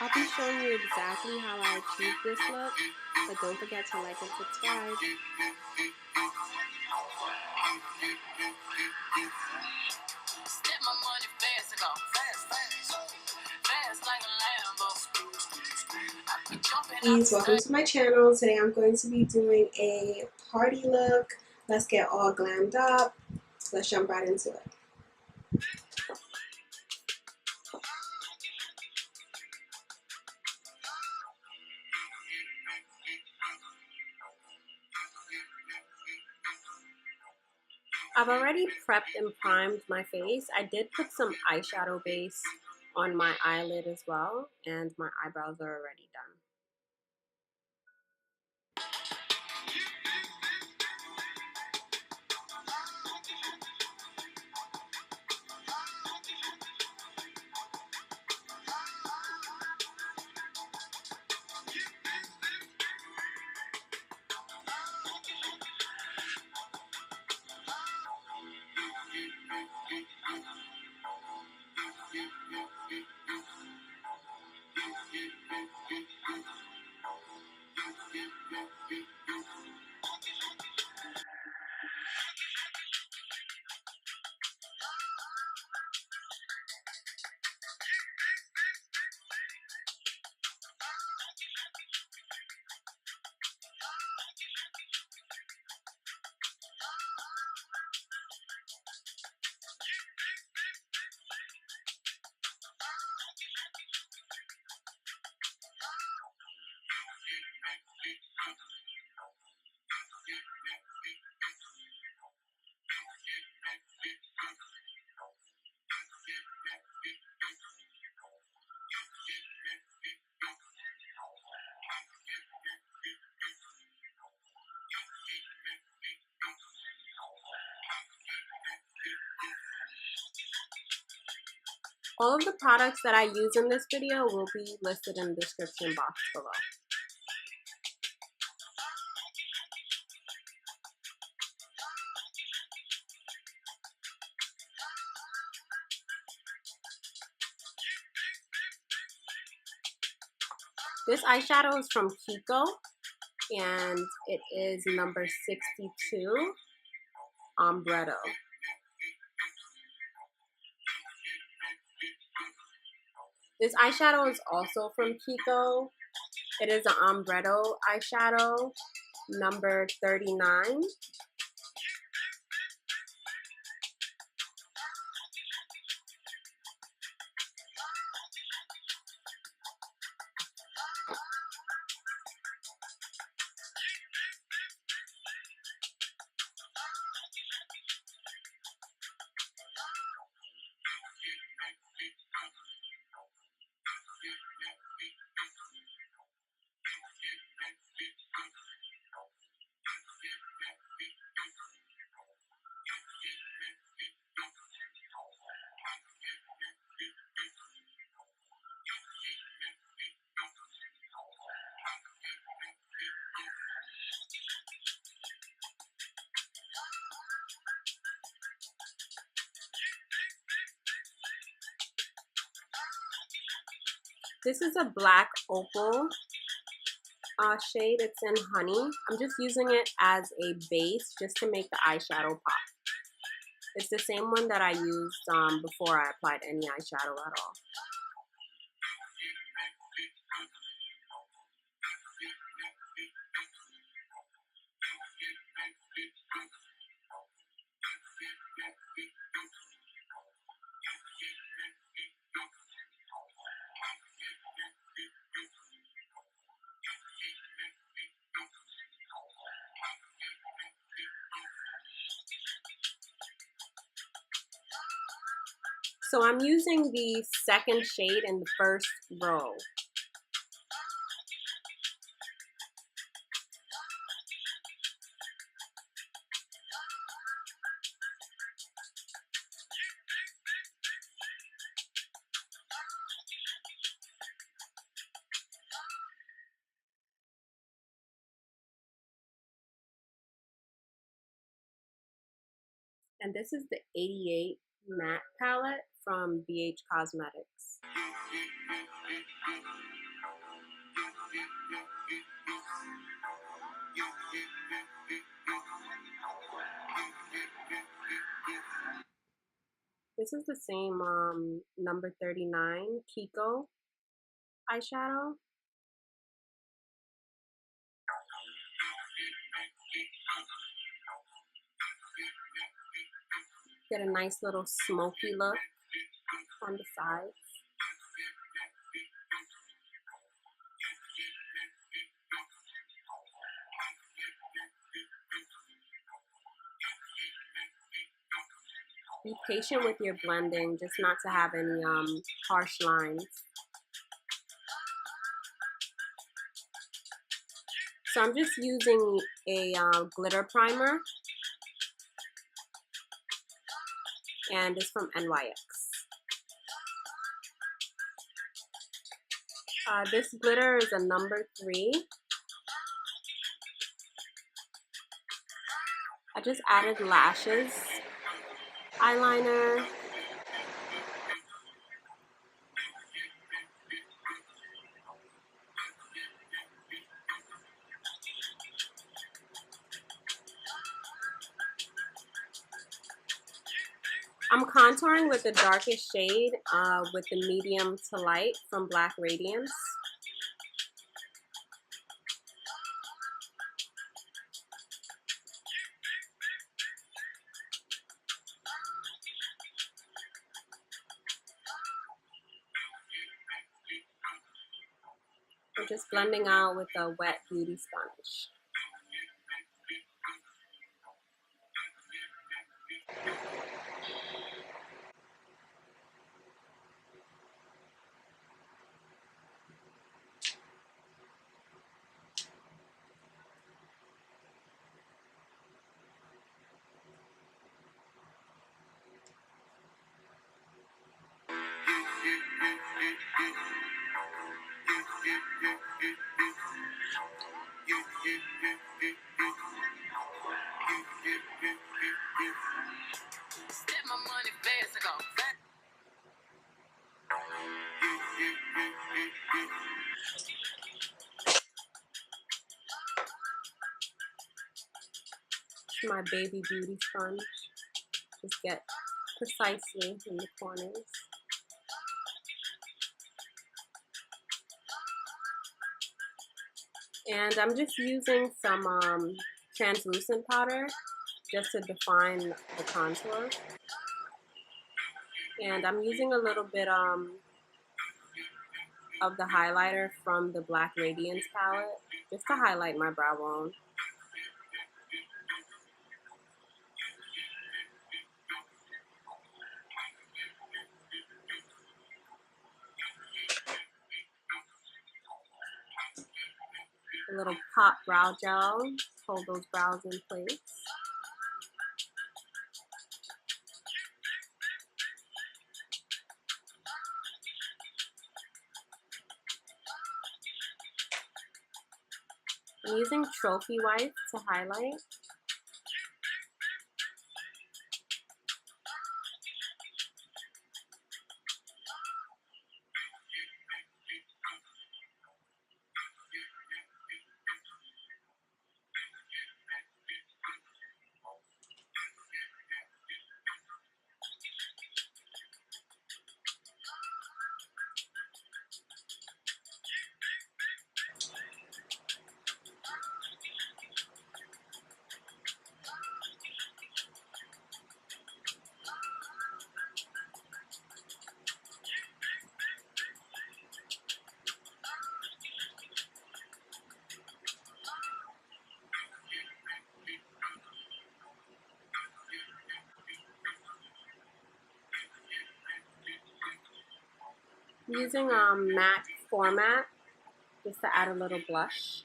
I'll be showing you exactly how I achieved this look, but don't forget to like and subscribe. Please welcome to my channel. Today I'm going to be doing a party look. Let's get all glammed up. Let's jump right into it. I've already prepped and primed my face. I did put some eyeshadow base on my eyelid as well, and my eyebrows are already done. All of the products that I use in this video will be listed in the description box below. This eyeshadow is from Kiko, and it is number 62, Ombretto. This eyeshadow is also from Kiko. It is an Ombretto eyeshadow, number 39. This is a black opal shade. It's in honey. I'm just using it as a base just to make the eyeshadow pop. It's the same one that I used before I applied any eyeshadow at all. So I'm using the second shade in the first row. And this is the 88 matte palette from BH Cosmetics. This is the same number 39 Kiko eyeshadow. Get a nice little smoky look on the sides. Be patient with your blending, just not to have any harsh lines. So I'm just using a glitter primer, and it's from NYX. This glitter is a number 3. I just added lashes, eyeliner, I'm contouring with the darkest shade with the medium to light from Black Radiance. I'm just blending out with a wet beauty sponge. My baby beauty sponge, just get precisely in the corners. And I'm just using some translucent powder just to define the contour. And I'm using a little bit of the highlighter from the Black Radiance palette just to highlight my brow bone. A little pop brow gel, hold those brows in place. I'm using trophy white to highlight. I'm using matte format just to add a little blush.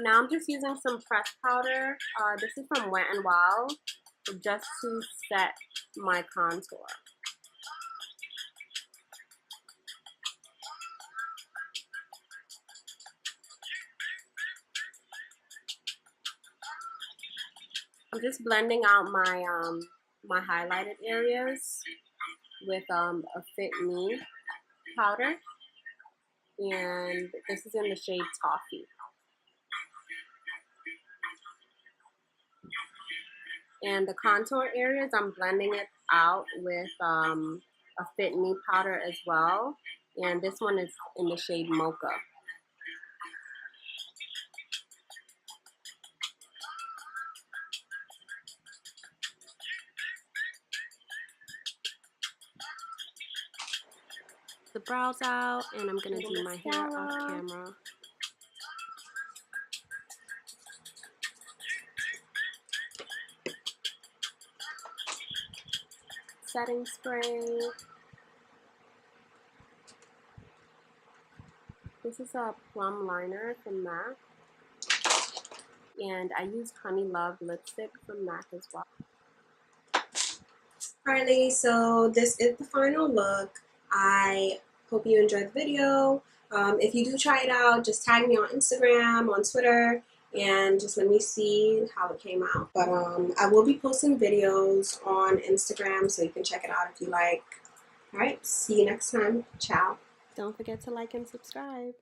Now I'm just using some pressed powder. This is from Wet n Wild, just to set my contour. I'm just blending out my my highlighted areas with a Fit Me powder, and this is in the shade Toffe. And the contour areas, I'm blending it out with a Fit Me powder as well, and this one is in the shade Mocha. The brows out, and I'm gonna do my hair off camera. Setting spray. This is a plum liner from MAC, and I use Honey Love lipstick from MAC as well. Alright ladies, so this is the final look. I hope you enjoyed the video. If you do try it out, just tag me on Instagram, on Twitter, and just let me see how it came out. But I will be posting videos on Instagram, so you can check it out if you like. Alright, see you next time. Ciao. Don't forget to like and subscribe.